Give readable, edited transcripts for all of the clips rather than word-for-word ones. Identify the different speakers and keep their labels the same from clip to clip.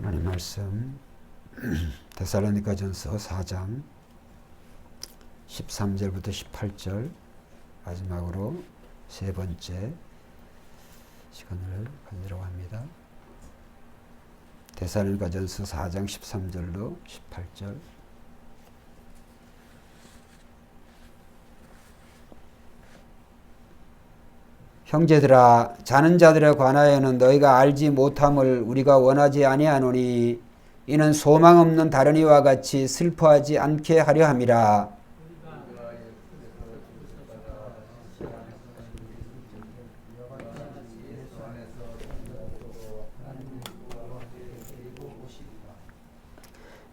Speaker 1: 하나님 말씀 데살로니가전서 4장 13절부터 18절 마지막으로 세 번째 시간을 가지려고 합니다. 데살로니가전서 4장 13절로 18절. 형제들아, 자는 자들에 관하여는 너희가 알지 못함을 우리가 원하지 아니하노니 이는 소망 없는 다른 이와 같이 슬퍼하지 않게 하려 함이라.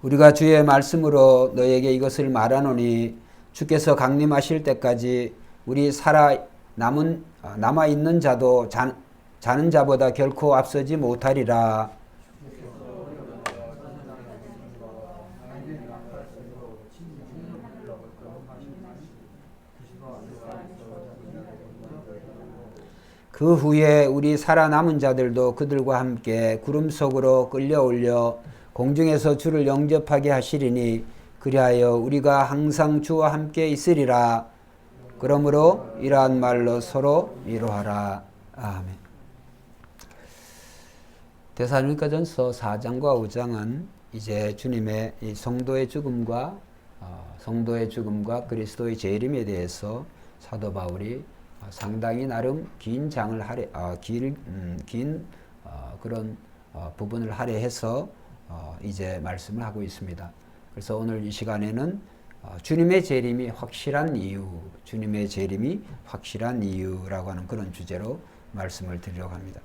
Speaker 1: 우리가 주의 말씀으로 너에게 이것을 말하노니 주께서 강림하실 때까지 우리 남아있는 자도 자는 자보다 결코 앞서지 못하리라. 그 후에 우리 살아남은 자들도 그들과 함께 구름 속으로 끌려올려 공중에서 주를 영접하게 하시리니 그리하여 우리가 항상 주와 함께 있으리라. 그러므로 이러한 말로 서로 위로하라. 아멘. 데살로니가전서 4장과 5장은 이제 주님의 이 성도의 죽음과 그리스도의 재림에 대해서 사도 바울이 상당히 나름 긴 장을 그런 부분을 할애해서 이제 말씀을 하고 있습니다. 그래서 오늘 이 시간에는 주님의 재림이 확실한 이유라고 하는 그런 주제로 말씀을 드리려고 합니다.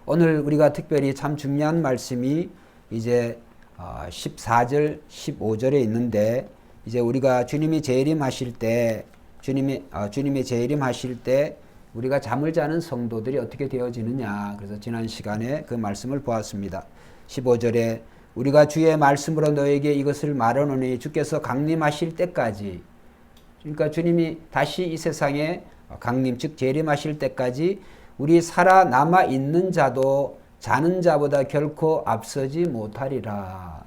Speaker 1: 오늘 우리가 특별히 참 중요한 말씀이 이제 14절, 15절에 있는데, 이제 우리가 주님이 재림하실 때 우리가 잠을 자는 성도들이 어떻게 되어지느냐. 그래서 지난 시간에 그 말씀을 보았습니다. 15절에 우리가 주의 말씀으로 너에게 이것을 말하노니 주께서 강림하실 때까지, 그러니까 주님이 다시 이 세상에 강림, 즉 재림하실 때까지 우리 살아남아 있는 자도 자는 자보다 결코 앞서지 못하리라.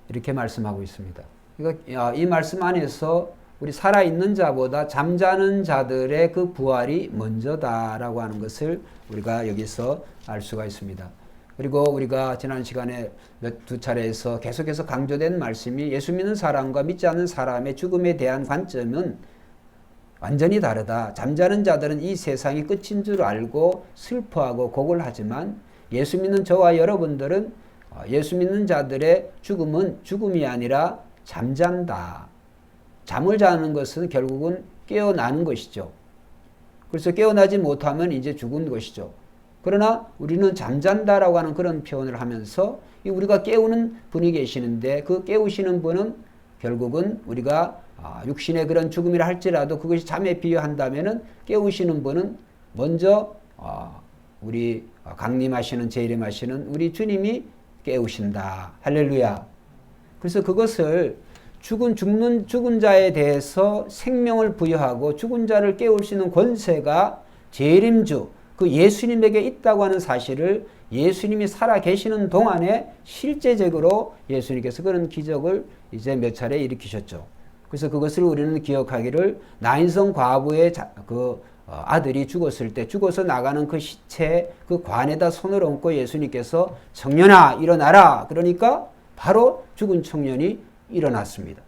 Speaker 1: 이렇게 말씀하고 있습니다. 그러니까 이 말씀 안에서 우리 살아있는 자보다 잠자는 자들의 그 부활이 먼저다라고 하는 것을 우리가 여기서 알 수가 있습니다. 그리고 우리가 지난 시간에 두 차례에서 계속해서 강조된 말씀이 예수 믿는 사람과 믿지 않는 사람의 죽음에 대한 관점은 완전히 다르다. 잠자는 자들은 이 세상이 끝인 줄 알고 슬퍼하고 고걸하지만 예수 믿는 저와 여러분들은 예수 믿는 자들의 죽음은 죽음이 아니라 잠잔다. 잠을 자는 것은 결국은 깨어나는 것이죠. 그래서 깨어나지 못하면 이제 죽은 것이죠. 그러나 우리는 잠잔다라고 하는 그런 표현을 하면서 우리가 깨우는 분이 계시는데, 그 깨우시는 분은 결국은 우리가 육신의 그런 죽음이라 할지라도 그것이 잠에 비유한다면은 깨우시는 분은 먼저 우리 강림하시는 재림하시는 우리 주님이 깨우신다. 할렐루야. 그래서 그것을 죽은 자에 대해서 생명을 부여하고 죽은 자를 깨울 수 있는 권세가 재림주, 그 예수님에게 있다고 하는 사실을 예수님이 살아 계시는 동안에 실제적으로 예수님께서 그런 기적을 이제 몇 차례 일으키셨죠. 그래서 그것을 우리는 기억하기를, 나인성 과부의 아들이 죽었을 때 죽어서 나가는 그 시체 그 관에다 손을 얹고 예수님께서 청년아 일어나라. 그러니까 바로 죽은 청년이 일어났습니다.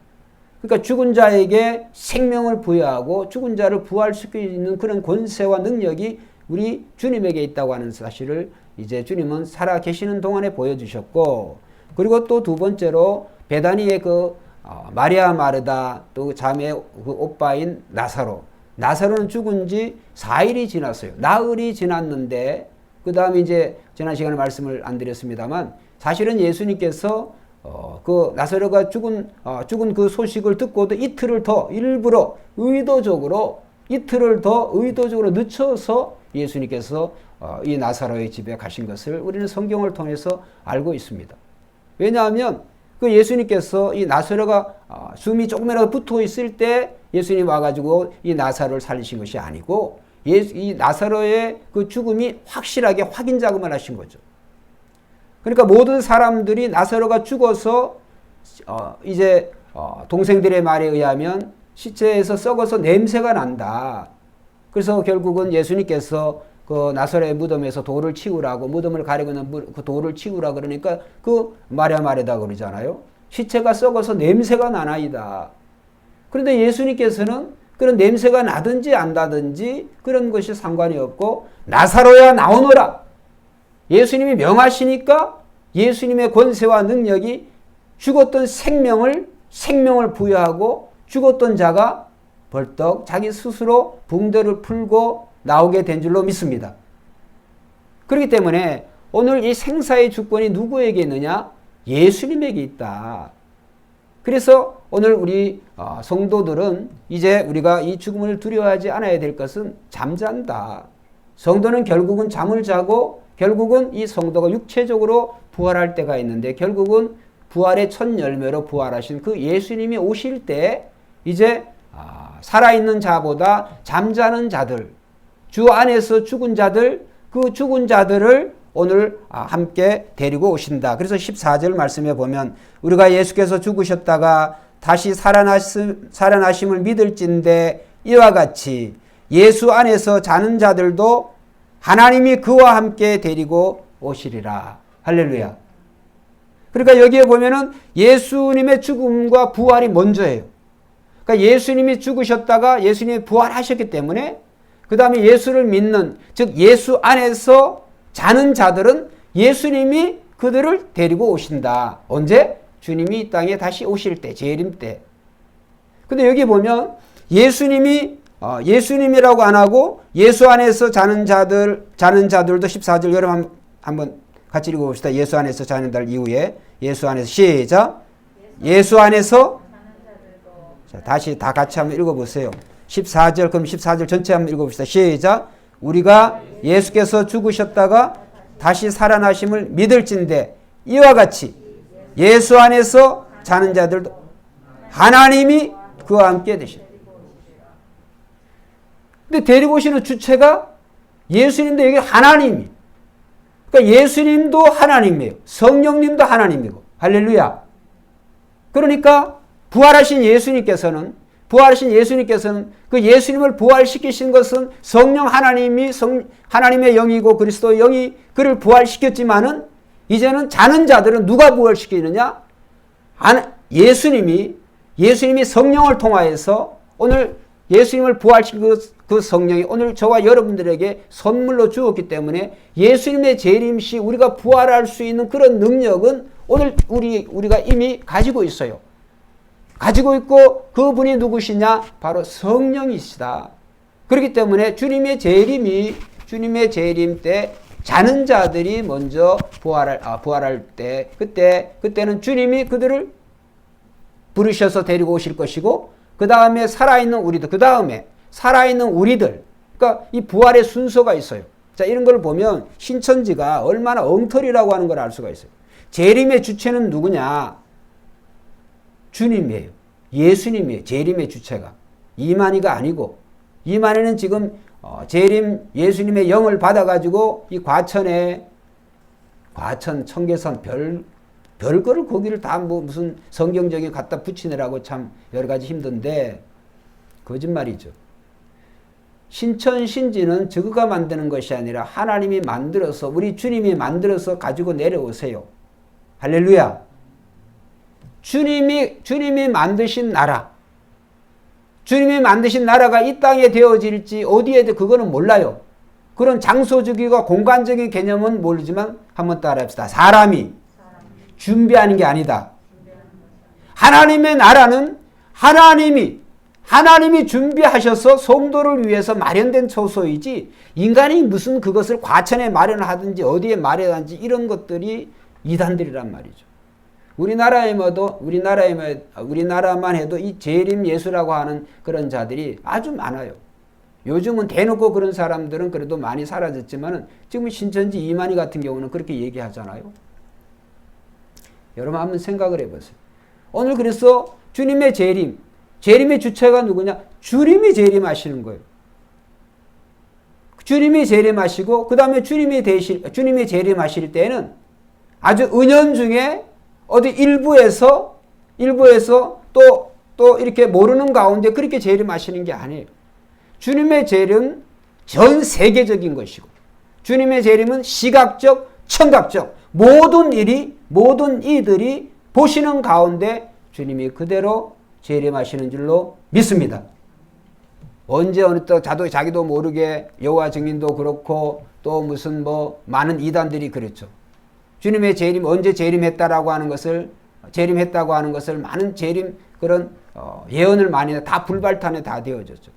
Speaker 1: 그러니까 죽은 자에게 생명을 부여하고 죽은 자를 부활시키는 그런 권세와 능력이 우리 주님에게 있다고 하는 사실을 이제 주님은 살아 계시는 동안에 보여주셨고, 그리고 또 두 번째로 베다니의 마리아 마르다 또 자매의 그 오빠인 나사로는 죽은 지 4일이 지났어요. 나흘이 지났는데, 그 다음에 이제 지난 시간에 말씀을 안 드렸습니다만, 사실은 예수님께서 그 나사로가 죽은 그 소식을 듣고도 이틀을 더 의도적으로 늦춰서 예수님께서 이 나사로의 집에 가신 것을 우리는 성경을 통해서 알고 있습니다. 왜냐하면 그 예수님께서 이 나사로가 숨이 조금이라도 붙어 있을 때 예수님 와가지고 이 나사로를 살리신 것이 아니고 이 나사로의 그 죽음이 확실하게 확인 작업을 하신 거죠. 그러니까 모든 사람들이 나사로가 죽어서 동생들의 말에 의하면 시체에서 썩어서 냄새가 난다. 그래서 결국은 예수님께서 그 나사로의 무덤에서 돌을 치우라고, 무덤을 가리고 있는 그 돌을 치우라 그러니까 그 말에다 그러잖아요. 시체가 썩어서 냄새가 나나이다. 그런데 예수님께서는 그런 냄새가 나든지 안 나든지 그런 것이 상관이 없고 나사로야 나오너라. 예수님이 명하시니까 예수님의 권세와 능력이 죽었던 생명을 부여하고 죽었던 자가 벌떡 자기 스스로 붕대를 풀고 나오게 된 줄로 믿습니다. 그렇기 때문에 오늘 이 생사의 주권이 누구에게 있느냐? 예수님에게 있다. 그래서 오늘 우리 성도들은 이제 우리가 이 죽음을 두려워하지 않아야 될 것은 잠잔다. 성도는 결국은 잠을 자고 결국은 이 성도가 육체적으로 부활할 때가 있는데 결국은 부활의 첫 열매로 부활하신 그 예수님이 오실 때 이제 살아있는 자보다 잠자는 자들, 주 안에서 죽은 자들, 그 죽은 자들을 오늘 함께 데리고 오신다. 그래서 14절 말씀에 보면 우리가 예수께서 죽으셨다가 다시 살아나심을 믿을진대 이와 같이 예수 안에서 자는 자들도 하나님이 그와 함께 데리고 오시리라. 할렐루야. 그러니까 여기에 보면은 예수님의 죽음과 부활이 먼저예요. 그러니까 예수님이 죽으셨다가 예수님이 부활하셨기 때문에 그 다음에 예수를 믿는, 즉 예수 안에서 자는 자들은 예수님이 그들을 데리고 오신다. 언제? 주님이 이 땅에 다시 오실 때, 재림 때. 근데 여기 보면 예수님이라고 안 하고 예수 안에서 자는 자들도 14절 여러분 한번 같이 읽어봅시다. 예수 안에서 자는 자 이후에 예수 안에서 시작. 예수 안에서 자, 다시 다 같이 한번 읽어보세요. 14절 그럼 14절 전체 한번 읽어봅시다. 시작. 우리가 예수께서 죽으셨다가 다시 살아나심을 믿을진대 이와 같이 예수 안에서 자는 자들도 하나님이 그와 함께 되시다. 근데 데리고 오시는 주체가 예수님도 여기 하나님이. 그러니까 예수님도 하나님이에요. 성령님도 하나님이고. 할렐루야. 그러니까 부활하신 예수님께서는 그 예수님을 부활시키신 것은 성령 하나님의 영이고 그리스도의 영이 그를 부활시켰지만은 이제는 자는 자들은 누가 부활시키느냐? 예수님이 성령을 통하여서 오늘 예수님을 부활시킨 그 성령이 오늘 저와 여러분들에게 선물로 주었기 때문에 예수님의 재림 시 우리가 부활할 수 있는 그런 능력은 오늘 우리가 이미 가지고 있어요. 가지고 있고 그분이 누구시냐? 바로 성령이시다. 그렇기 때문에 주님의 재림 때 자는 자들이 먼저 부활할 때 그때는 주님이 그들을 부르셔서 데리고 오실 것이고 그 다음에 살아있는 우리들 그러니까 이 부활의 순서가 있어요. 자, 이런 걸 보면 신천지가 얼마나 엉터리라고 하는 걸 알 수가 있어요. 재림의 주체는 누구냐? 주님이에요. 예수님이에요. 재림의 주체가. 이만희가 아니고 이만희는 지금 재림 예수님의 영을 받아가지고 이 과천 청계산 별거를 거기를 다 무슨 성경적인 갖다 붙이느라고 참 여러 가지 힘든데 거짓말이죠. 신천 신지는 저거가 만드는 것이 아니라 하나님이 만들어서 우리 주님이 만들어서 가지고 내려오세요. 할렐루야. 주님이 만드신 나라가 이 땅에 되어질지 어디에 그거는 몰라요. 그런 장소적이고 공간적인 개념은 모르지만 한번 따라합시다. 사람이 준비하는 게 아니다. 하나님의 나라는 하나님이 준비하셔서 성도를 위해서 마련된 처소이지 인간이 무슨 그것을 과천에 마련하든지 어디에 마련하든지 이런 것들이 이단들이란 말이죠. 우리나라만 해도 이 재림 예수라고 하는 그런 자들이 아주 많아요. 요즘은 대놓고 그런 사람들은 그래도 많이 사라졌지만은 지금 신천지 이만희 같은 경우는 그렇게 얘기하잖아요. 여러분 한번 생각을 해보세요. 오늘 그래서 주님의 재림의 주체가 누구냐? 주님이 재림하시는 거예요. 주님이 재림하시고 그 다음에 주님이 재림하실 때는 아주 은연중에 어디 일부에서 또 이렇게 모르는 가운데 그렇게 재림하시는 게 아니에요. 주님의 재림은 전 세계적인 것이고 주님의 재림은 시각적, 청각적 모든 이들이 보시는 가운데 주님이 그대로 재림하시는 줄로 믿습니다. 언제 어느 때 자기도 모르게 여호와 증인도 그렇고 또 무슨 많은 이단들이 그렇죠. 주님의 재림 언제 재림했다고 하는 것을 많은 재림 그런 예언을 많이 다 불발탄에 다 되어졌죠.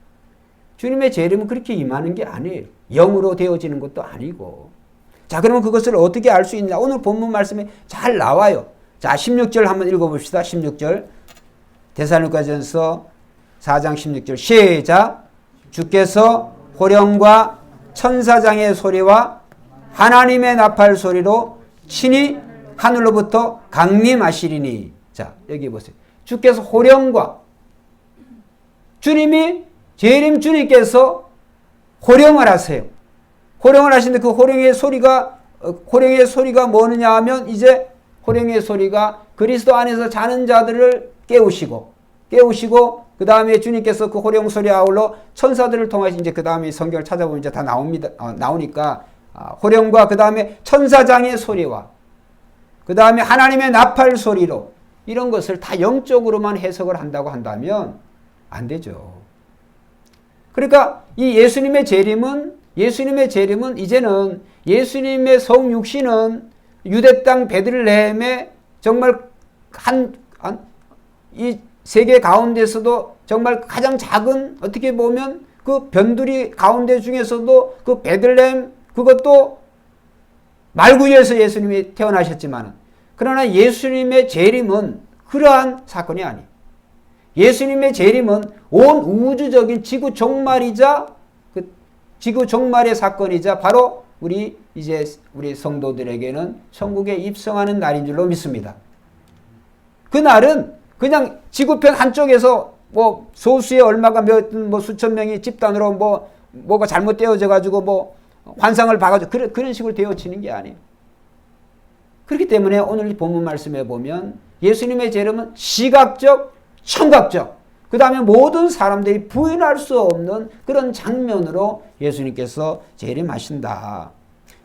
Speaker 1: 주님의 재림은 그렇게 임하는 게 아니에요. 영으로 되어지는 것도 아니고. 자, 그러면 그것을 어떻게 알 수 있냐? 오늘 본문 말씀에 잘 나와요. 자, 16절 한번 읽어봅시다. 16절. 데살로니가전서 4장 16절 시작. 주께서 호령과 천사장의 소리와 하나님의 나팔 소리로 친히 하늘로부터 강림하시리니. 자, 여기 보세요. 주께서 호령과 주님께서 호령을 하세요. 호령을 하시는데 그 호령의 소리가 뭐느냐 하면 이제 호령의 소리가 그리스도 안에서 자는 자들을 깨우시고 그 다음에 주님께서 그 호령 소리 아울러 천사들을 통해서 이제 그 다음에 성경을 찾아보면 이제 다 나오니까 호령과 그 다음에 천사장의 소리와 그 다음에 하나님의 나팔 소리로 이런 것을 다 영적으로만 해석을 한다고 한다면 안 되죠. 그러니까 이 예수님의 재림은 이제는 예수님의 성육신은 유대 땅 베들레헴에 정말 이 세계 가운데서도 정말 가장 작은 어떻게 보면 그 변두리 가운데 중에서도 그 베들레헴 그것도 말구유에서 예수님이 태어나셨지만 그러나 예수님의 재림은 그러한 사건이 아니에요. 예수님의 재림은 온 우주적인 지구 종말이자 그 지구 종말의 사건이자 바로 우리 성도들에게는 천국에 입성하는 날인 줄로 믿습니다. 그 날은 그냥 지구편 한쪽에서 소수의 얼마가 수천 명이 집단으로 뭐가 잘못되어져 가지고 환상을 봐가지고 그런 식으로 되어지는 게 아니에요. 그렇기 때문에 오늘 본문 말씀에 보면 예수님의 재림은 시각적, 청각적, 그 다음에 모든 사람들이 부인할 수 없는 그런 장면으로 예수님께서 재림하신다.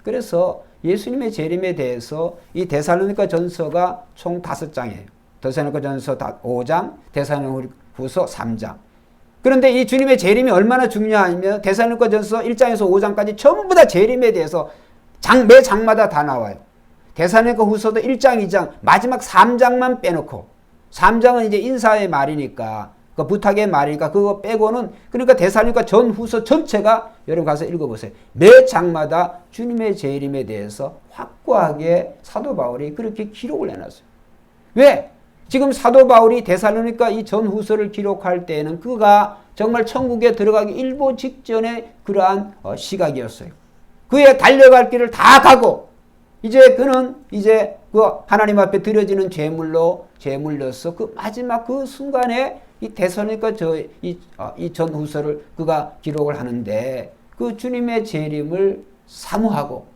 Speaker 1: 그래서 예수님의 재림에 대해서 이 데살로니가 전서가 총 5장이에요. 데살로니가 전서 5장, 데살로니가 후서 3장. 그런데 이 주님의 재림이 얼마나 중요하냐면 데살로니가 전서 1장에서 5장까지 전부 다 재림에 대해서 매 장마다 다 나와요. 데살로니가 후서도 1장, 2장, 마지막 3장만 빼놓고 3장은 이제 인사의 말이니까 그 부탁의 말이니까 그거 빼고는 그러니까 데살로니가 전 후서 전체가 여러분 가서 읽어보세요. 매 장마다 주님의 재림에 대해서 확고하게 사도 바울이 그렇게 기록을 해놨어요. 왜? 지금 사도 바울이 데살로니가 이 전 후서를 기록할 때에는 그가 정말 천국에 들어가기 일보 직전의 그러한 시각이었어요. 그의 달려갈 길을 다 가고 이제 그는 그 하나님 앞에 드려지는 제물로서 그 마지막 그 순간에 이 데살로니가 이 전 후서를 그가 기록을 하는데 그 주님의 재림을 사모하고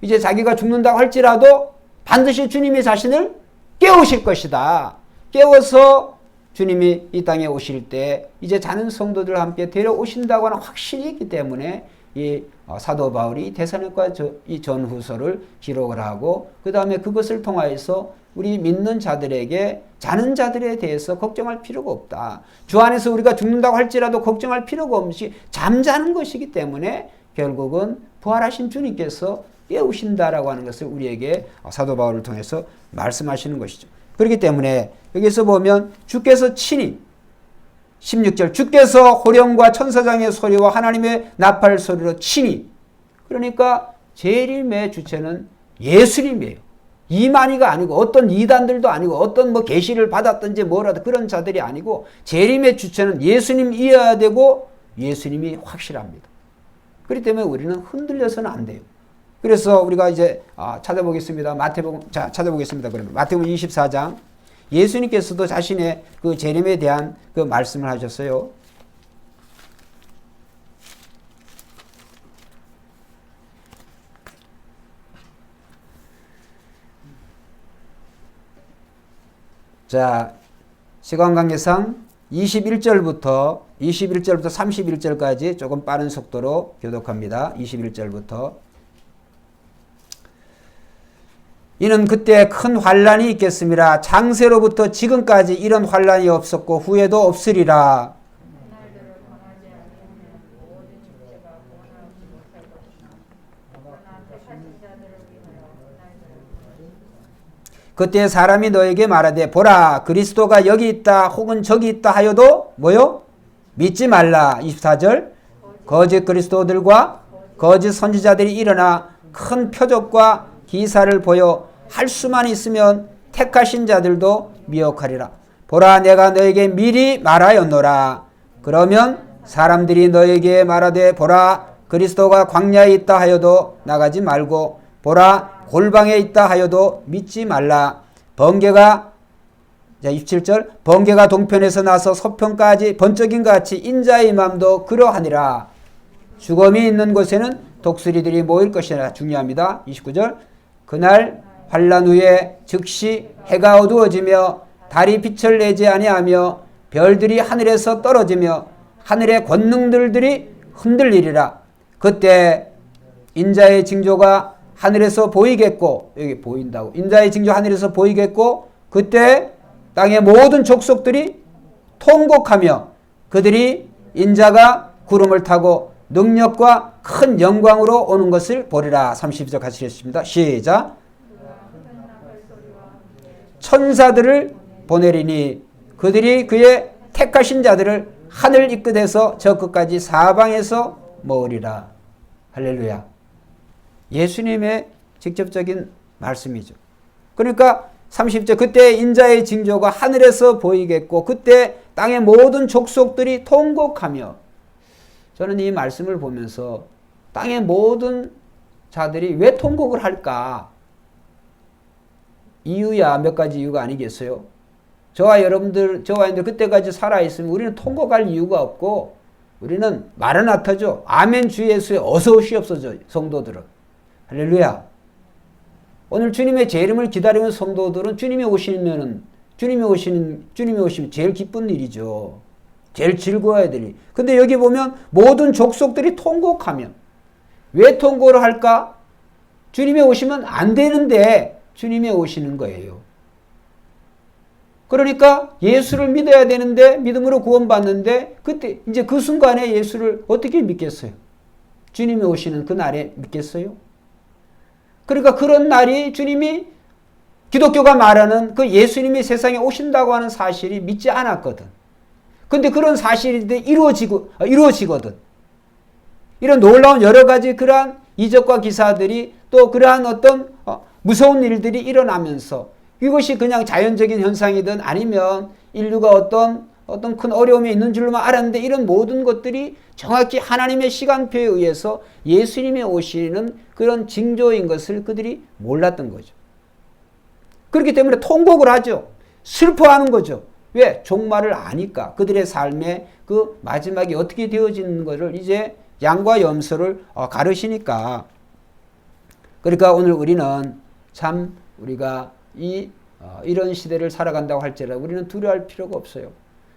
Speaker 1: 이제 자기가 죽는다고 할지라도 반드시 주님이 자신을 깨우실 것이다. 깨워서 주님이 이 땅에 오실 때 이제 자는 성도들과 함께 데려오신다고 하는 확신이 있기 때문에 이 사도 바울이 데살로니가 이 전후서를 기록을 하고 그 다음에 그것을 통하여서 우리 믿는 자들에게 자는 자들에 대해서 걱정할 필요가 없다. 주 안에서 우리가 죽는다고 할지라도 걱정할 필요가 없이 잠자는 것이기 때문에 결국은 부활하신 주님께서 깨우신다라고 하는 것을 우리에게 사도 바울을 통해서 말씀하시는 것이죠. 그렇기 때문에 여기서 보면 주께서 친히 16절 주께서 호령과 천사장의 소리와 하나님의 나팔 소리로 친히 그러니까 재림의 주체는 예수님이에요. 이만희가 아니고 어떤 이단들도 아니고 어떤 계시를 받았든지 뭐라도 그런 자들이 아니고 재림의 주체는 예수님이어야 되고 예수님이 확실합니다. 그렇기 때문에 우리는 흔들려서는 안 돼요. 그래서 우리가 이제 찾아보겠습니다. 찾아보겠습니다. 그러면 마태복음 24장 예수님께서도 자신의 그 재림에 대한 그 말씀을 하셨어요. 자, 시간 관계상 21절부터 31절까지 조금 빠른 속도로 교독합니다. 21절부터. 이는 그때 큰 환란이 있겠습니다. 창세로부터 지금까지 이런 환란이 없었고 후에도 없으리라. 그때 사람이 너에게 말하되 보라 그리스도가 여기 있다 혹은 저기 있다 하여도 뭐요? 믿지 말라. 24절 거짓 그리스도들과 거짓 선지자들이 일어나 큰 표적과 기사를 보여 할 수만 있으면 택하신 자들도 미혹하리라. 보라 내가 너에게 미리 말하였노라. 그러면 사람들이 너에게 말하되 보라 그리스도가 광야에 있다 하여도 나가지 말고 보라 골방에 있다 하여도 믿지 말라. 번개가 27절 번개가 동편에서 나서 서편까지 번쩍인 같이 인자의 맘도 그러하니라. 죽음이 있는 곳에는 독수리들이 모일 것이라. 중요합니다. 29절 그날 환란 후에 즉시 해가 어두워지며 달이 빛을 내지 아니하며 별들이 하늘에서 떨어지며 하늘의 권능들이 흔들리리라. 그때 인자의 징조가 하늘에서 보이겠고, 여기 보인다고. 인자의 징조 하늘에서 보이겠고, 그때 땅의 모든 족속들이 통곡하며 그들이 인자가 구름을 타고 능력과 큰 영광으로 오는 것을 보리라. 30절 같이 읽겠습니다. 시작. 천사들을 보내리니 그들이 그의 택하신 자들을 하늘 이 끝에서 저 끝까지 사방에서 모으리라. 할렐루야. 예수님의 직접적인 말씀이죠. 그러니까 30절 그때 인자의 징조가 하늘에서 보이겠고 그때 땅의 모든 족속들이 통곡하며. 저는 이 말씀을 보면서 땅의 모든 자들이 왜 통곡을 할까? 이유야 몇 가지 이유가 아니겠어요? 저와 여러분들 그때까지 살아있으면 우리는 통곡할 이유가 없고 우리는 마라나타죠. 아멘 주 예수에 어서 오시옵소서. 성도들은 할렐루야. 오늘 주님의 재림을 기다리는 성도들은 주님이 오시면 제일 기쁜 일이죠. 제일 즐거워야 될 일. 근데 여기 보면 모든 족속들이 통곡하며. 왜 통곡을 할까? 주님이 오시면 안 되는데 주님이 오시는 거예요. 그러니까 예수를 믿어야 되는데 믿음으로 구원받는데 그때 이제 그 순간에 예수를 어떻게 믿겠어요? 주님이 오시는 그 날에 믿겠어요? 그러니까 그런 날이 주님이 기독교가 말하는 그 예수님이 세상에 오신다고 하는 사실이 믿지 않았거든. 근데 그런 사실이 이루어지거든. 이런 놀라운 여러 가지 그러한 이적과 기사들이 또 그러한 어떤 무서운 일들이 일어나면서 이것이 그냥 자연적인 현상이든 아니면 인류가 어떤 큰 어려움이 있는 줄로만 알았는데 이런 모든 것들이 정확히 하나님의 시간표에 의해서 예수님이 오시는 그런 징조인 것을 그들이 몰랐던 거죠. 그렇기 때문에 통곡을 하죠. 슬퍼하는 거죠. 왜? 종말을 아니까. 그들의 삶의 그 마지막이 어떻게 되어지는 것을 이제 양과 염소를 가르시니까. 그러니까 오늘 우리는 참 우리가 이런 시대를 살아간다고 할지라도 우리는 두려워할 필요가 없어요.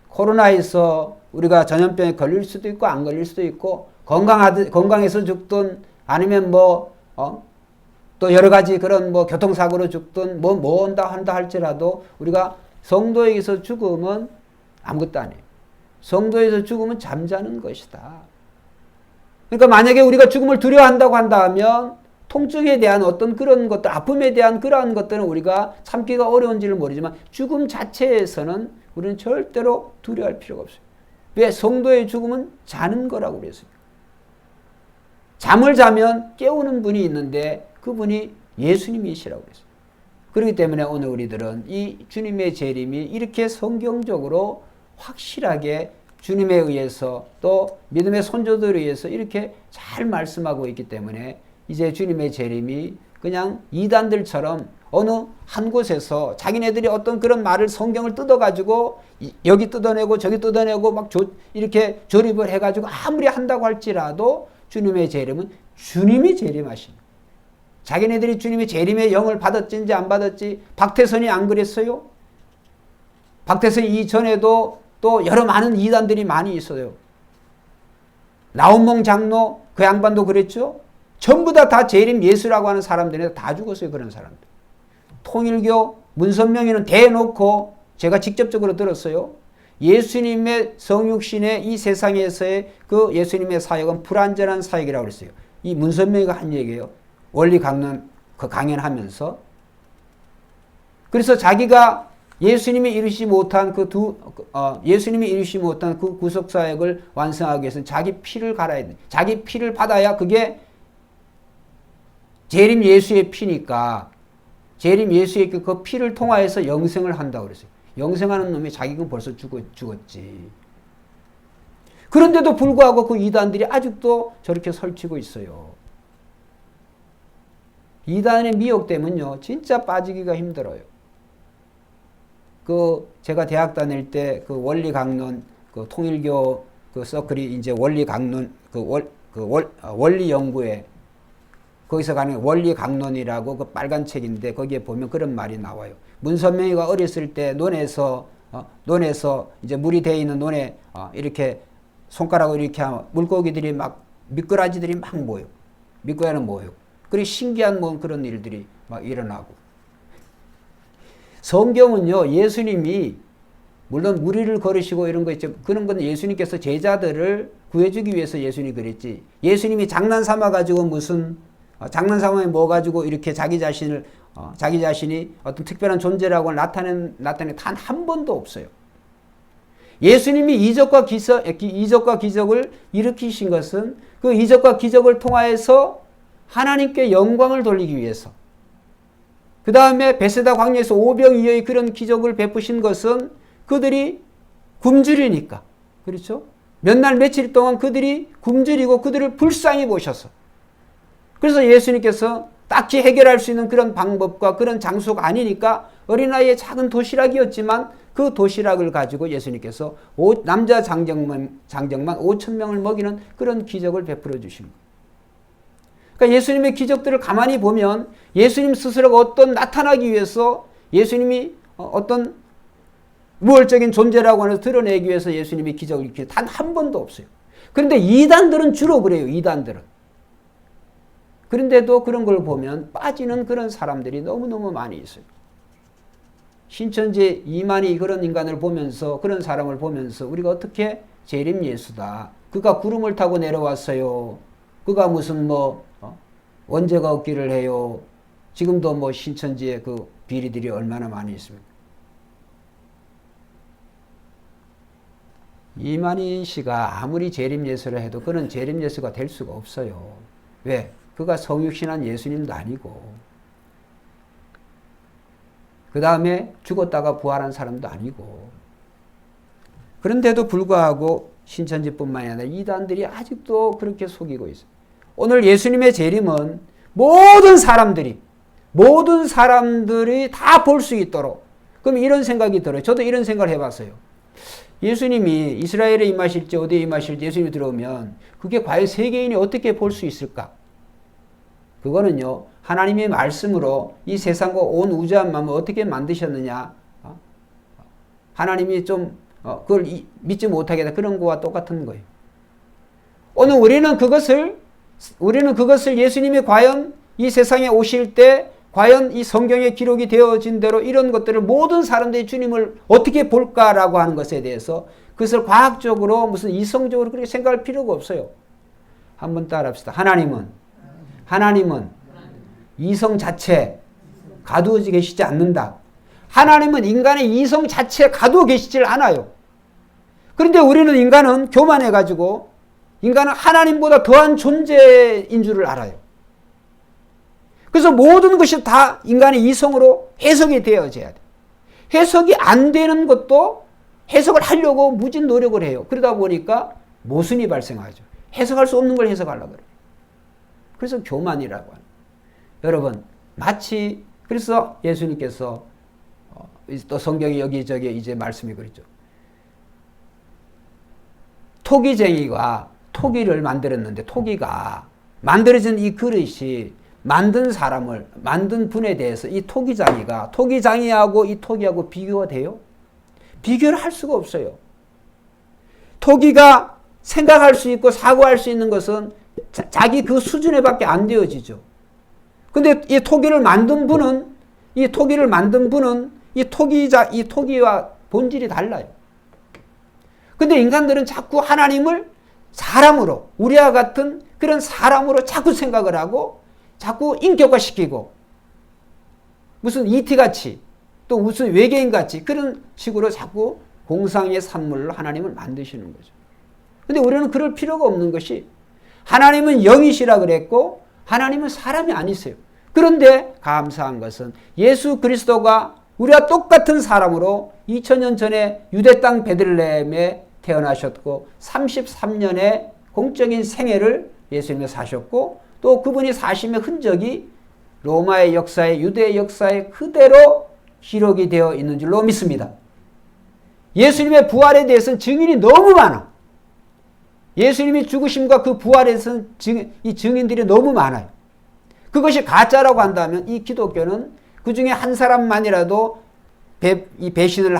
Speaker 1: 코로나에서 우리가 전염병에 걸릴 수도 있고 안 걸릴 수도 있고 건강해서 죽든 아니면 또 여러 가지 그런 교통사고로 죽든 한다 할지라도 우리가 성도에게서 죽음은 아무것도 아니에요. 성도에서 죽음은 잠자는 것이다. 그러니까 만약에 우리가 죽음을 두려워한다고 한다면 통증에 대한 어떤 그런 것들, 아픔에 대한 그러한 것들은 우리가 참기가 어려운지를 모르지만 죽음 자체에서는 우리는 절대로 두려워할 필요가 없어요. 왜? 성도의 죽음은 자는 거라고 그랬어요. 잠을 자면 깨우는 분이 있는데 그분이 예수님이시라고 그랬어요. 그렇기 때문에 오늘 우리들은 이 주님의 재림이 이렇게 성경적으로 확실하게 주님에 의해서 또 믿음의 선조들에 의해서 이렇게 잘 말씀하고 있기 때문에 이제 주님의 재림이 그냥 이단들처럼 어느 한 곳에서 자기네들이 어떤 그런 말을 성경을 뜯어가지고 여기 뜯어내고 저기 뜯어내고 막 이렇게 조립을 해가지고 아무리 한다고 할지라도 주님의 재림은 주님이 재림하신. 자기네들이 주님의 재림의 영을 받았는지 안 받았지 박태선이 안 그랬어요? 박태선 이전에도 또 여러 많은 이단들이 많이 있어요. 나온몽 장로 그 양반도 그랬죠. 전부 다 재림 예수라고 하는 사람들이 다 죽었어요. 그런 사람들. 통일교 문선명이는 대놓고 제가 직접적으로 들었어요. 예수님의 성육신의 이 세상에서의 그 예수님의 사역은 불완전한 사역이라고 그랬어요. 이 문선명이가 한 얘기예요. 원리 강론 그 강연하면서. 그래서 자기가 예수님이 이루시 못한 그 구속 사역을 완성하기 위해서는 자기 피를 갈아야 돼. 자기 피를 받아야 그게 재림 예수의 피니까 재림 예수의 그 피를 통하여서 영생을 한다고 그랬어요. 영생하는 놈이 자기가 벌써 죽었지. 그런데도 불구하고 그 이단들이 아직도 저렇게 설치고 있어요. 이단의 미혹되면요, 진짜 빠지기가 힘들어요. 제가 대학 다닐 때 그 원리 강론, 그 통일교 그 서클이 이제 원리 강론, 원리 연구회, 거기서 가는 원리 강론이라고 그 빨간 책인데 거기에 보면 그런 말이 나와요. 문선명이가 어렸을 때 논에서 이제 물이 돼 있는 논에 이렇게 손가락으로 이렇게 하면 물고기들이 막 미꾸라지들이 막 모여. 미꾸라지는 모여. 그리고 신기한 뭐 그런 일들이 막 일어나고. 성경은요, 예수님이 물론 무리를 걸으시고 이런 거 있죠. 그런 건 예수님께서 제자들을 구해주기 위해서 예수님이 그랬지. 예수님이 장난 삼아 가지고 무슨 장난 삼아 뭐 가지고 이렇게 자기 자신이 어떤 특별한 존재라고 나타낸 단 한 번도 없어요. 예수님이 이적과 기적을 일으키신 것은 그 이적과 기적을 통하여서 하나님께 영광을 돌리기 위해서. 그 다음에 베세다 광야에서 오병이어의 그런 기적을 베푸신 것은 그들이 굶주리니까. 그렇죠? 몇 날 며칠 동안 그들이 굶주리고 그들을 불쌍히 보셔서. 그래서 예수님께서 딱히 해결할 수 있는 그런 방법과 그런 장소가 아니니까 어린아이의 작은 도시락이었지만 그 도시락을 가지고 예수님께서 남자 장정만 5,000명을 먹이는 그런 기적을 베풀어 주신 거예요. 그러니까 예수님의 기적들을 가만히 보면 예수님 스스로가 어떤 나타나기 위해서 예수님이 어떤 무얼적인 존재라고 하는 드러내기 위해서 예수님이 기적을 일으키는 단 한 번도 없어요. 그런데 이단들은 주로 그래요. 이단들은. 그런데도 그런 걸 보면 빠지는 그런 사람들이 너무너무 많이 있어요. 신천지 이만희 그런 인간을 보면서 그런 사람을 보면서 우리가 어떻게 재림 예수다. 그가 구름을 타고 내려왔어요. 그가 무슨 원죄가 없기를 해요. 지금도 신천지에 그 비리들이 얼마나 많이 있습니까? 이만희 씨가 아무리 재림 예수를 해도 그는 재림 예수가 될 수가 없어요. 왜? 그가 성육신한 예수님도 아니고 그 다음에 죽었다가 부활한 사람도 아니고 그런데도 불구하고 신천지뿐만이 아니라 이단들이 아직도 그렇게 속이고 있어요. 오늘 예수님의 재림은 모든 사람들이 다 볼 수 있도록. 그럼 이런 생각이 들어요. 저도 이런 생각을 해봤어요. 예수님이 이스라엘에 임하실지 어디에 임하실지 예수님이 들어오면 그게 과연 세계인이 어떻게 볼 수 있을까? 그거는요, 하나님의 말씀으로 이 세상과 온 우주한 마음을 어떻게 만드셨느냐. 하나님이 좀 그걸 믿지 못하게 하다 그런 거와 똑같은 거예요. 오늘 우리는 그것을 예수님이 과연 이 세상에 오실 때 과연 이 성경에 기록이 되어진 대로 이런 것들을 모든 사람들이 주님을 어떻게 볼까라고 하는 것에 대해서 그것을 과학적으로 무슨 이성적으로 그렇게 생각할 필요가 없어요. 한번 따라합시다. 하나님은 이성 자체 가두어 계시지 않는다. 하나님은 인간의 이성 자체에 가두어 계시질 않아요. 그런데 우리는 인간은 교만해가지고 인간은 하나님보다 더한 존재인 줄을 알아요. 그래서 모든 것이 다 인간의 이성으로 해석이 되어져야 돼. 해석이 안 되는 것도 해석을 하려고 무진 노력을 해요. 그러다 보니까 모순이 발생하죠. 해석할 수 없는 걸 해석하려고 그래요. 그래서 교만이라고 하는. 여러분, 마치 그래서 예수님께서 또 성경이 여기저기 이제 말씀이 그랬죠. 토기쟁이가 토기를 만들었는데 토기가 만들어진 이 그릇이 만든 분에 대해서 이 토기장이하고 이 토기하고 비교가 돼요? 비교를 할 수가 없어요. 토기가 생각할 수 있고 사고할 수 있는 것은 자기 그 수준에 밖에 안 되어지죠. 근데 이 토기를 만든 분은 이 토기와 본질이 달라요. 근데 인간들은 자꾸 하나님을 사람으로, 우리와 같은 그런 사람으로 자꾸 생각을 하고 자꾸 인격화시키고 무슨 ET같이 또 무슨 외계인같이 그런 식으로 자꾸 공상의 산물로 하나님을 만드시는 거죠. 근데 우리는 그럴 필요가 없는 것이 하나님은 영이시라 그랬고 하나님은 사람이 아니세요. 그런데 감사한 것은 예수 그리스도가 우리와 똑같은 사람으로 2000년 전에 유대 땅 베들레헴에 태어나셨고 33년의 공적인 생애를 예수님이 사셨고 또 그분이 사심의 흔적이 로마의 역사에 유대의 역사에 그대로 기록이 되어 있는 줄로 믿습니다. 예수님의 부활에 대해서는 증인이 너무 많아. 예수님이 죽으심과 그 부활에 대해서는 이 증인들이 너무 많아요. 그것이 가짜라고 한다면 이 기독교는 그 중에 한 사람만이라도 배신을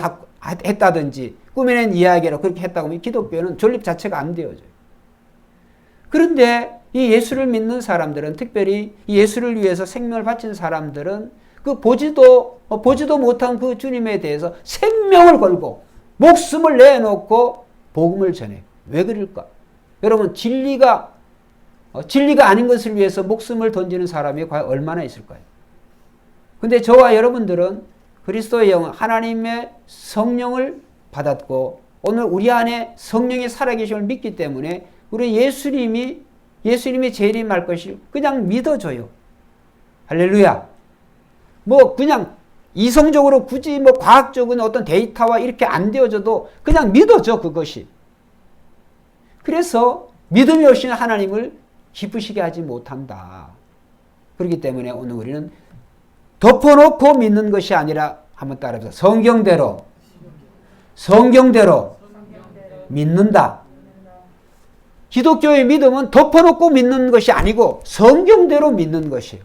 Speaker 1: 했다든지 꾸며낸 이야기라고 그렇게 했다고 하면 이 기독교는 존립 자체가 안 되어져요. 그런데 이 예수를 믿는 사람들은 특별히 이 예수를 위해서 생명을 바친 사람들은 그 보지도 못한 그 주님에 대해서 생명을 걸고 목숨을 내놓고 복음을 전해요. 왜 그럴까? 여러분 진리가 아닌 것을 위해서 목숨을 던지는 사람이 과연 얼마나 있을까요? 근데 저와 여러분들은 그리스도의 영, 하나님의 성령을 받았고 오늘 우리 안에 성령이 살아계심을 믿기 때문에 우리 예수님이 재림할 것을 그냥 믿어줘요. 할렐루야. 그냥 이성적으로 굳이 과학적인 어떤 데이터와 이렇게 안 되어져도 그냥 믿어줘, 그것이. 그래서 믿음이 없이는 하나님을 기쁘시게 하지 못한다. 그렇기 때문에 오늘 우리는 덮어놓고 믿는 것이 아니라 한번 따라해보세요. 성경대로 믿는다. 기독교의 믿음은 덮어놓고 믿는 것이 아니고 성경대로 믿는 것이에요.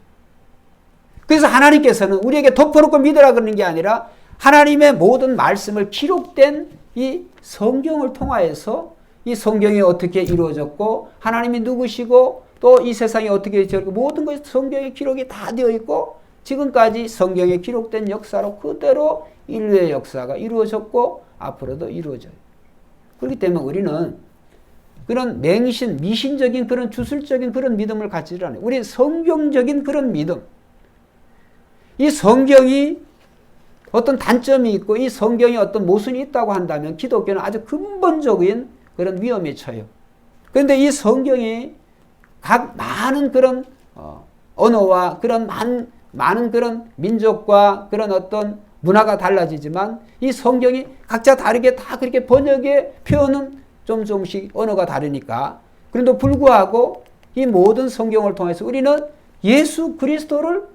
Speaker 1: 그래서 하나님께서는 우리에게 덮어놓고 믿으라 그러는 게 아니라 하나님의 모든 말씀을 기록된 이 성경을 통하여서 이 성경이 어떻게 이루어졌고 하나님이 누구시고 또 이 세상이 어떻게 되었고 모든 것이 성경의 기록이 다 되어 있고 지금까지 성경에 기록된 역사로 그대로 인류의 역사가 이루어졌고 앞으로도 이루어져요. 그렇기 때문에 우리는 그런 미신적인 그런 주술적인 그런 믿음을 갖지를 않아요. 우리 성경적인 그런 믿음. 이 성경이 어떤 단점이 있고 이 성경이 어떤 모순이 있다고 한다면 기독교는 아주 근본적인 그런 위험에 처해요. 그런데 이 성경이 각 많은 그런 언어와 그런 많은 그런 민족과 그런 어떤 문화가 달라지지만 이 성경이 각자 다르게 다 그렇게 번역의 표현은 조금씩 언어가 다르니까 그런데도 불구하고 이 모든 성경을 통해서 우리는 예수 그리스도를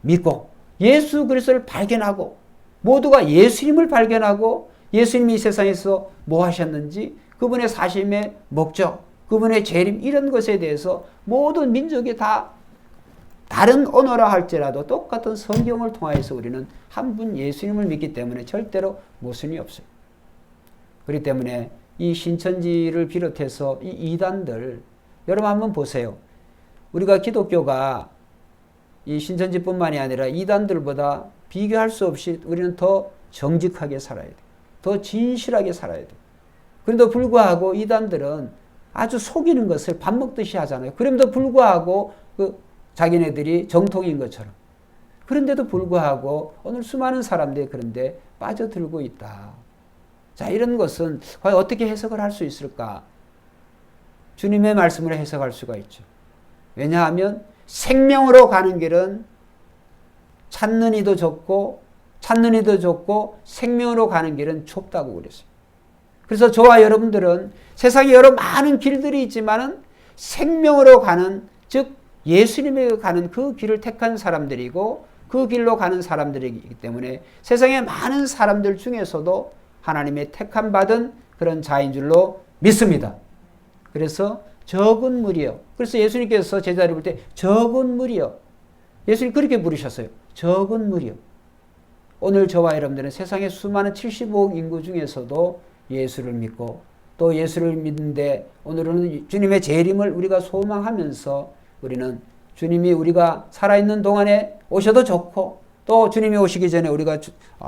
Speaker 1: 믿고 예수 그리스도를 발견하고 모두가 예수님을 발견하고 예수님이 이 세상에서 뭐 하셨는지 그분의 사심의 목적, 그분의 재림 이런 것에 대해서 모든 민족이 다 다른 언어라 할지라도 똑같은 성경을 통해서 우리는 한 분 예수님을 믿기 때문에 절대로 모순이 없어요. 그렇기 때문에 이 신천지를 비롯해서 이 이단들 여러분 한번 보세요. 우리가 기독교가 이 신천지뿐만이 아니라 이단들보다 비교할 수 없이 우리는 더 정직하게 살아야 돼. 더 진실하게 살아야 돼. 그런데도 불구하고 이단들은 아주 속이는 것을 밥 먹듯이 하잖아요. 그럼에도 불구하고 자기네들이 정통인 것처럼. 그런데도 불구하고 오늘 수많은 사람들이 그런데 빠져들고 있다. 자, 이런 것은 과연 어떻게 해석을 할 수 있을까? 주님의 말씀으로 해석할 수가 있죠. 왜냐하면 생명으로 가는 길은 찾는 이도 좁고 생명으로 가는 길은 좁다고 그랬어요. 그래서 저와 여러분들은 세상에 여러 많은 길들이 있지만은 생명으로 가는 즉 예수님에게 가는 그 길을 택한 사람들이고 그 길로 가는 사람들이기 때문에 세상의 많은 사람들 중에서도 하나님의 택함 받은 그런 자인 줄로 믿습니다. 그래서 적은 무리여. 그래서 예수님께서 제자를 부를 때 적은 무리여. 예수님 그렇게 부르셨어요. 적은 무리여. 오늘 저와 여러분들은 세상의 수많은 75억 인구 중에서도 예수를 믿고 또 예수를 믿는데 오늘은 주님의 재림을 우리가 소망하면서 우리는 주님이 우리가 살아있는 동안에 오셔도 좋고 또 주님이 오시기 전에 우리가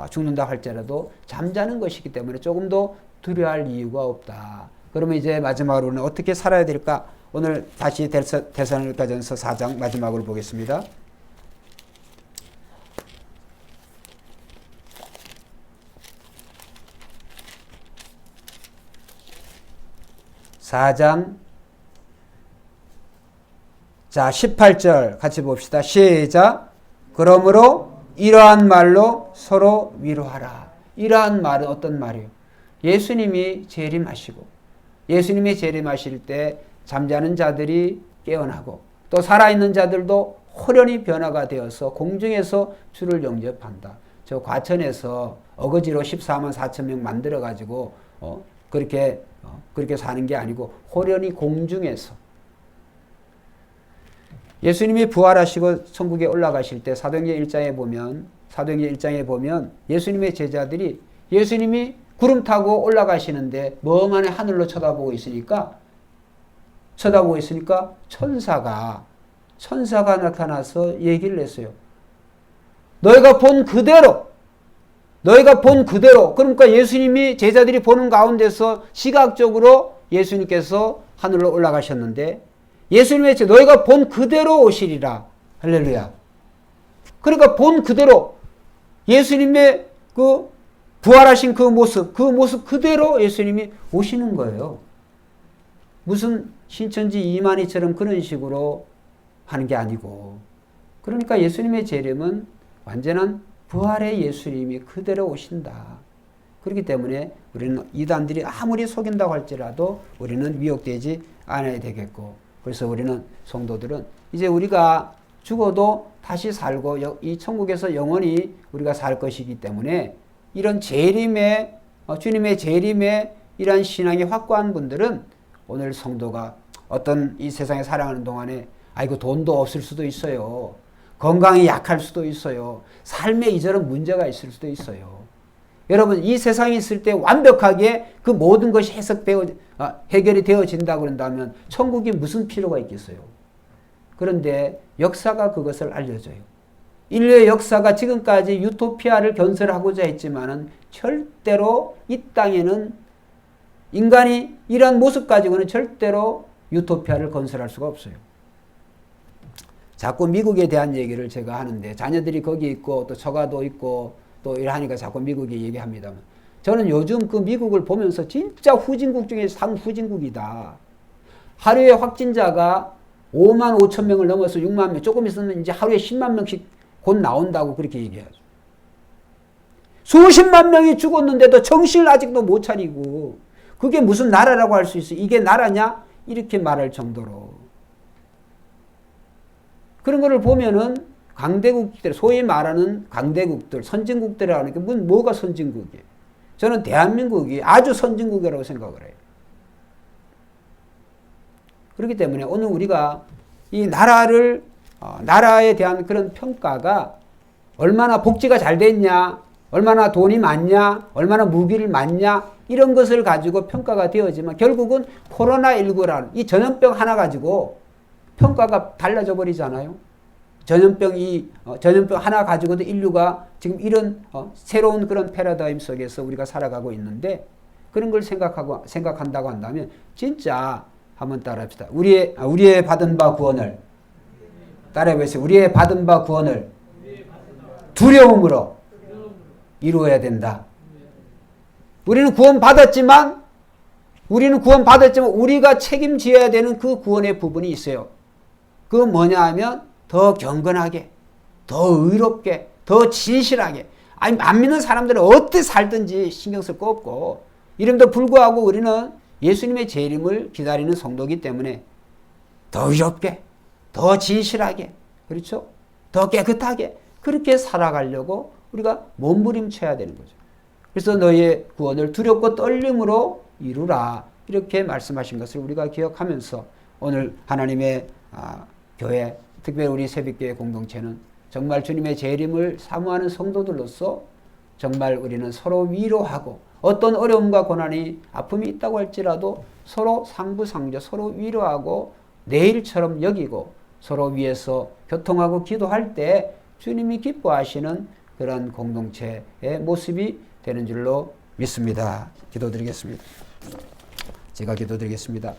Speaker 1: 죽는다 할지라도 잠자는 것이기 때문에 조금도 두려워할 이유가 없다. 그러면 이제 마지막으로는 어떻게 살아야 될까? 오늘 다시 데살로니가전서 4장 마지막으로 보겠습니다. 자, 18절 같이 봅시다. 시작. 그러므로 이러한 말로 서로 위로하라. 이러한 말은 어떤 말이에요? 예수님이 재림하시고 예수님이 재림하실 때 잠자는 자들이 깨어나고 또 살아있는 자들도 호련히 변화가 되어서 공중에서 주를 영접한다. 저 과천에서 어거지로 14만 4천 명 만들어가지고 그렇게 사는 게 아니고 호련히 공중에서 예수님이 부활하시고 천국에 올라가실 때 사도행전 1장에 보면 예수님의 제자들이 예수님이 구름 타고 올라가시는데 멍하니 하늘로 쳐다보고 있으니까 천사가 나타나서 얘기를 했어요. 너희가 본 그대로 그러니까 예수님이 제자들이 보는 가운데서 시각적으로 예수님께서 하늘로 올라가셨는데 예수님의 너희가 본 그대로 오시리라. 할렐루야. 그러니까 본 그대로 예수님의 그 부활하신 그 모습 그대로 예수님이 오시는 거예요. 무슨 신천지 이만희처럼 그런 식으로 하는 게 아니고 그러니까 예수님의 재림은 완전한 부활의 예수님이 그대로 오신다. 그렇기 때문에 우리는 이단들이 아무리 속인다고 할지라도 우리는 미혹되지 않아야 되겠고 그래서 우리는 성도들은 이제 우리가 죽어도 다시 살고 이 천국에서 영원히 우리가 살 것이기 때문에 이런 재림의 주님의 재림의 이러한 신앙이 확고한 분들은 오늘 성도가 어떤 이 세상에 살아가는 동안에 아이고 돈도 없을 수도 있어요. 건강이 약할 수도 있어요. 삶에 이저런 문제가 있을 수도 있어요. 여러분 이 세상에 있을 때 완벽하게 그 모든 것이 해결이 되어진다고 그런다면 천국이 무슨 필요가 있겠어요. 그런데 역사가 그것을 알려줘요. 인류의 역사가 지금까지 유토피아를 건설하고자 했지만은 절대로 이 땅에는 인간이 이런 모습 가지고는 절대로 유토피아를 건설할 수가 없어요. 자꾸 미국에 대한 얘기를 제가 하는데 자녀들이 거기 있고 또 처가도 있고 또 이러하니까 자꾸 미국에 얘기합니다만 저는 요즘 그 미국을 보면서 진짜 후진국 중에 상후진국이다. 하루에 확진자가 5만 5천 명을 넘어서 6만 명 조금 있으면 이제 하루에 10만 명씩 곧 나온다고 그렇게 얘기하죠. 수십만 명이 죽었는데도 정신을 아직도 못 차리고 그게 무슨 나라라고 할 수 있어. 이게 나라냐? 이렇게 말할 정도로. 그런 거를 보면은 강대국들, 소위 말하는 강대국들, 선진국들이라는 게 뭐가 선진국이에요? 저는 대한민국이 아주 선진국이라고 생각을 해요. 그렇기 때문에 오늘 우리가 이 나라에 대한 그런 평가가 얼마나 복지가 잘 됐냐, 얼마나 돈이 많냐, 얼마나 무기를 많냐, 이런 것을 가지고 평가가 되어지만 결국은 코로나19라는 이 전염병 하나 가지고 평가가 달라져 버리잖아요. 전염병 하나 가지고도 인류가 지금 이런 새로운 그런 패러다임 속에서 우리가 살아가고 있는데 그런 걸 생각한다고 한다면 진짜 한번 따라합시다. 우리의 받은 바 구원을 따라해보세요. 우리의 받은 바 구원을 두려움으로 이루어야 된다. 우리는 구원받았지만 우리가 책임져야 되는 그 구원의 부분이 있어요. 그건 뭐냐 하면 더 경건하게, 더 의롭게, 더 진실하게. 아니 안 믿는 사람들은 어떻게 살든지 신경 쓸 거 없고 이름도 불구하고 우리는 예수님의 재림을 기다리는 성도이기 때문에 더 의롭게, 더 진실하게, 그렇죠? 더 깨끗하게 그렇게 살아가려고 우리가 몸부림쳐야 되는 거죠. 그래서 너희의 구원을 두렵고 떨림으로 이루라 이렇게 말씀하신 것을 우리가 기억하면서 오늘 하나님의 교회, 특별히 우리 새벽교회 공동체는 정말 주님의 재림을 사모하는 성도들로서 정말 우리는 서로 위로하고 어떤 어려움과 고난이 아픔이 있다고 할지라도 서로 상부상조 서로 위로하고 내일처럼 여기고 서로 위해서 교통하고 기도할 때 주님이 기뻐하시는 그런 공동체의 모습이 되는 줄로 믿습니다. 기도드리겠습니다. 제가 기도드리겠습니다.